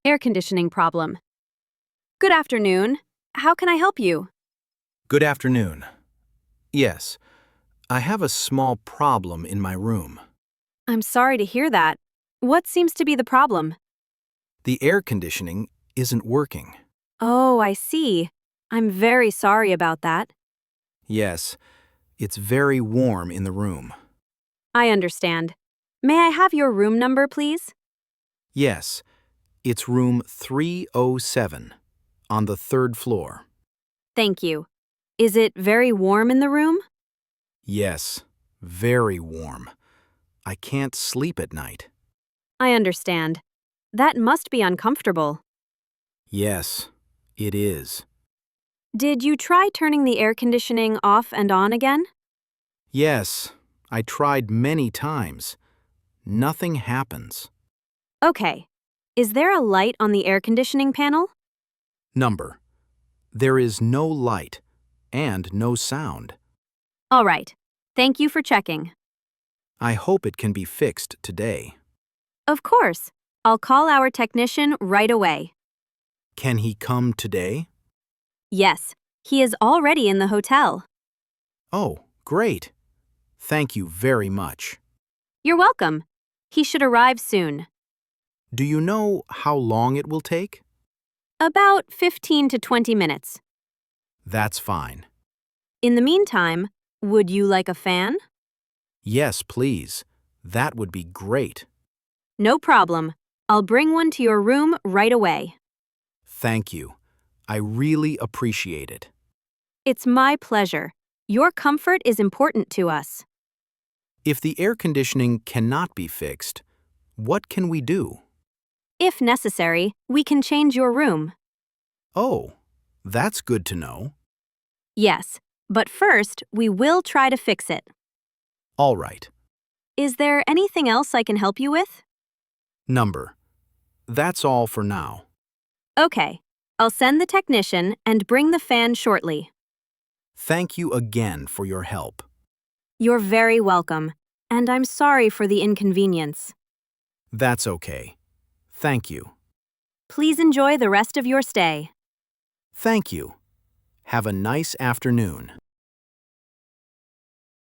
Air conditioning problem. Good afternoon. How can I help you? Good afternoon. Yes, I have a small problem in my room. I'm sorry to hear that. What seems to be the problem? The air conditioning isn't working. Oh, I see. I'm very sorry about that. Yes, it's very warm in the room. I understand. May I have your room number, please? Yes, it's room 307 on the third floor. Thank you. Is it very warm in the room? Yes, very warm. I can't sleep at night. I understand. That must be uncomfortable. Yes, it is. Did you try turning the air conditioning off and on again? Yes, I tried many times. Nothing happens. Okay. Is there a light on the air conditioning panel? Number. There is no light and no sound. All right. Thank you for checking. I hope it can be fixed today. Of course. I'll call our technician right away. Can he come today? Yes, he is already in the hotel. Oh, great. Thank you very much. You're welcome. He should arrive soon. Do you know how long it will take? About 15 to 20 minutes. That's fine. In the meantime, would you like a fan? Yes, please. That would be great. No problem. I'll bring one to your room right away. Thank you. I really appreciate it. It's my pleasure. Your comfort is important to us. If the air conditioning cannot be fixed, what can we do? If necessary, we can change your room. Oh, that's good to know. Yes, but first, we will try to fix it. All right. Is there anything else I can help you with? Number. That's all for now. Okay, I'll send the technician and bring the fan shortly. Thank you again for your help. You're very welcome, and I'm sorry for the inconvenience. That's okay. Thank you. Please enjoy the rest of your stay. Thank you. Have a nice afternoon.